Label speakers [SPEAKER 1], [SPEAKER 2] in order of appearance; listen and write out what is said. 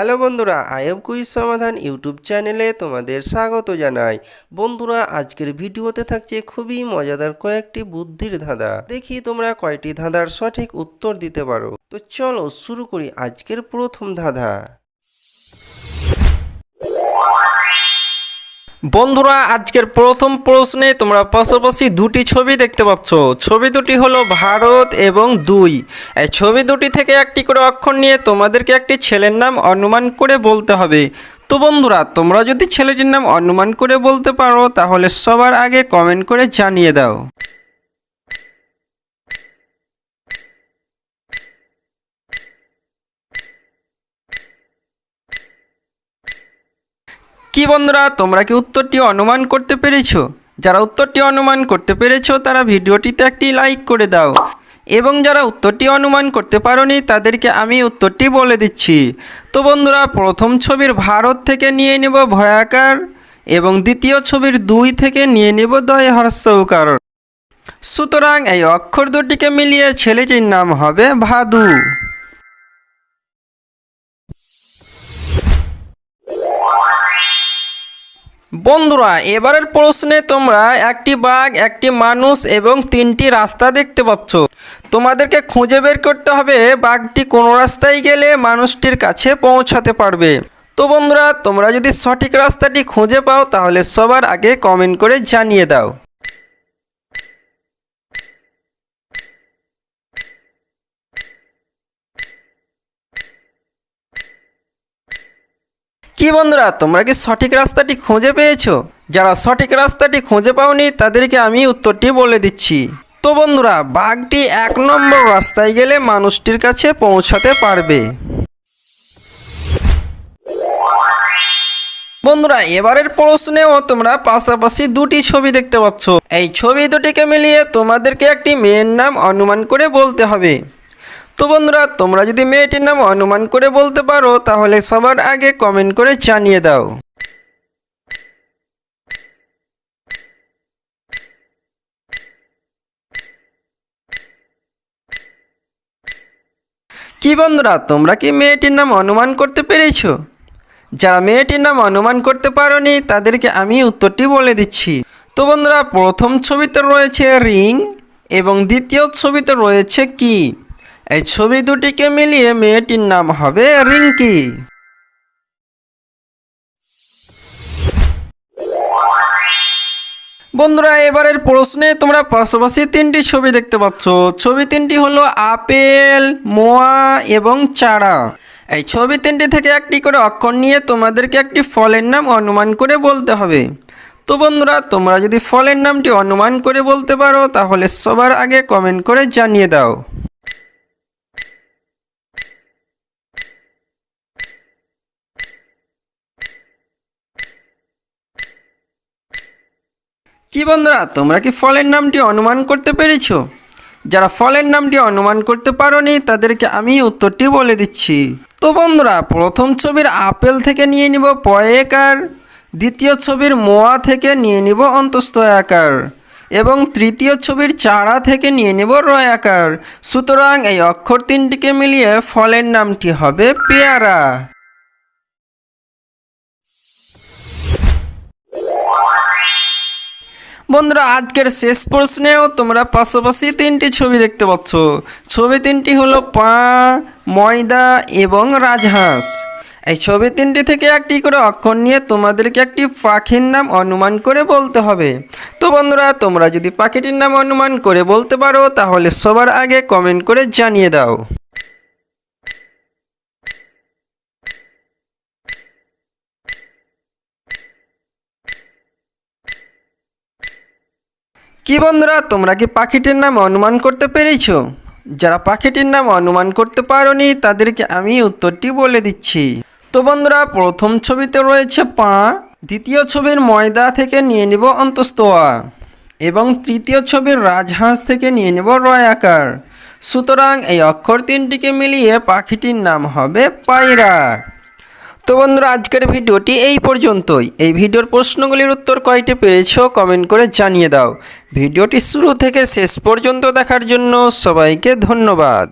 [SPEAKER 1] Hello বন্ধুরা, আয়ব quiz সমাধান YouTube চ্যানেলে তোমাদের স্বাগত জানাই। বন্ধুরা, আজকের ভিডিওতে থাকছে খুবই মজাদার কয়েকটি বুদ্ধির ধাঁধা। দেখি তোমরা কয়টি ধাঁধার সঠিক উত্তর দিতে পারো। তো চলো শুরু করি আজকের প্রথম ধাঁধা। বন্ধুরা, আজকের প্রথম প্রশ্নে তোমরা পাশাপাশি দুটি ছবি দেখতে পাচ্ছ। ছবি দুটি হলো ভারত এবং 2। এই ছবি দুটি থেকে একটি করে অক্ষর নিয়ে তোমাদেরকে একটি ছেলের নাম অনুমান করে বলতে হবে। তো বন্ধুরা, তোমরা যদি ছেলেটির নাম অনুমান করে বলতে পারো তাহলে সবার আগে কমেন্ট করে জানিয়ে দাও। কি বন্ধুরা, তোমরা কি উত্তরটি অনুমান করতে পেরেছো? যারা উত্তরটি অনুমান করতে পেরেছো তারা ভিডিওটিতে একটি লাইক করে দাও, এবং যারা উত্তরটি অনুমান করতে পারোনি তাদেরকে আমি উত্তরটি বলে দিচ্ছি। তো বন্ধুরা, প্রথম ছবির ভারত থেকে নিয়ে নেব ভয়াকার, এবং দ্বিতীয় ছবির 2 থেকে নিয়ে নেব দয় হ্রস্বউকার। সুতরাং এই অক্ষর দুটিকে মিলিয়ে ছেলেটির নাম হবে ভাদু। বন্ধুরা, এবারের প্রশ্নে তোমরা একটি বাঘ, একটি মানুষ এবং 3টি রাস্তা দেখতে পাচ্ছ। তোমাদেরকে খুঁজে বের করতে হবে বাঘটি কোন রাস্তায় গেলে মানুষটির কাছে পৌঁছাতে পারবে। তো বন্ধুরা, তোমরা যদি সঠিক রাস্তাটি খুঁজে পাও তাহলে সবার আগে কমেন্ট করে জানিয়ে দাও। কি বন্ধুরা, তোমরা কি সঠিক রাস্তাটি খুঁজে পেয়েছো? যারা সঠিক রাস্তাটি খুঁজে পাওনি তাদেরকে আমি উত্তরটি বলে দিচ্ছি। তো বন্ধুরা, বাঘটি 1 নম্বর রাস্তায় গেলে মানুষটির কাছে পৌঁছাতে পারবে। বন্ধুরা, এবারের প্রশ্নেও তোমরা পাশাপাশি দুটি ছবি দেখতে পাচ্ছ। এই ছবি দুটিকে মিলিয়ে তোমাদেরকে একটি মেয়ের নাম অনুমান করে বলতে হবে। তো বন্ধুরা, তোমরা যদি মেয়েটির নাম অনুমান করে বলতে পারো তাহলে সবার আগে কমেন্ট করে জানিয়ে দাও। কি বন্ধুরা, তোমরা কি মেয়েটির নাম অনুমান করতে পেরেছো? যারা মেয়েটির নাম অনুমান করতে পারোনি তাদেরকে আমি উত্তরটি বলে দিচ্ছি। তো বন্ধুরা, প্রথম ছবিতে রয়েছে রিং এবং দ্বিতীয় ছবিতে রয়েছে কি। এই ছবি দুটিকে মিলিয়ে মেয়েটির নাম হবে রিঙ্কি। বন্ধুরা, এবারের প্রশ্নে তোমরা পাশাপাশি 3টি ছবি দেখতে পাচ্ছ। ছবি 3টি হলো আপেল, মোয়া এবং চারা। এই ছবি 3টি থেকে একটি করে অক্ষর নিয়ে তোমাদেরকে একটি ফলের নাম অনুমান করে বলতে হবে। তো বন্ধুরা, তোমরা যদি ফলের নামটি অনুমান করে বলতে পারো তাহলে সবার আগে কমেন্ট করে জানিয়ে দাও। কি বন্ধুরা, তোমরা কি ফলের নামটি অনুমান করতে পেরেছো? যারা ফলের নামটি অনুমান করতে পারোনি তাদেরকে আমি উত্তরটি বলে দিচ্ছি। তো বন্ধুরা, প্রথম ছবির আপেল থেকে নিয়ে নিব পয়েকার, দ্বিতীয় ছবির মোয়া থেকে নিয়ে নিব অন্তস্থ আকার, এবং তৃতীয় ছবির চারা থেকে নিয়ে নেব রয়াকার। সুতরাং এই অক্ষর 3টিকে মিলিয়ে ফলের নামটি হবে পেয়ারা। বন্ধুরা, আজকের শেষ প্রশ্নেও তোমরা পাশাপাশি 3টি ছবি দেখতে পাচ্ছ। ছবি 3টি হলো পা, ময়দা এবং রাজহাঁস। এই ছবি 3টি থেকে একটি করে অক্ষর নিয়ে তোমাদেরকে একটি পাখির নাম অনুমান করে বলতে হবে। তো বন্ধুরা, তোমরা যদি পাখিটির নাম অনুমান করে বলতে পারো তাহলে সবার আগে কমেন্ট করে জানিয়ে দাও। কি বন্ধুরা, তোমরা কি পাখিটির নাম অনুমান করতে পেরেছো? যারা পাখিটির নাম অনুমান করতে পারোনি তাদেরকে আমি উত্তরটি বলে দিচ্ছি। তো বন্ধুরা, প্রথম ছবিতে রয়েছে পা, দ্বিতীয় ছবির ময়দা থেকে নিয়ে নিব অন্তস্থ আ, এবং তৃতীয় ছবির রাজহাঁস থেকে নিয়ে নেব রয়াকার। সুতরাং এই অক্ষর 3টিকে মিলিয়ে পাখিটির নাম হবে পায়রা। তো বন্ধুরা, আজকের ভিডিওটি এই পর্যন্তই। এই ভিডিওর প্রশ্নগুলির উত্তর কয়টি পেয়েছো কমেন্ট করে জানিয়ে দাও। ভিডিওটি শুরু থেকে শেষ পর্যন্ত দেখার জন্য সবাইকে ধন্যবাদ।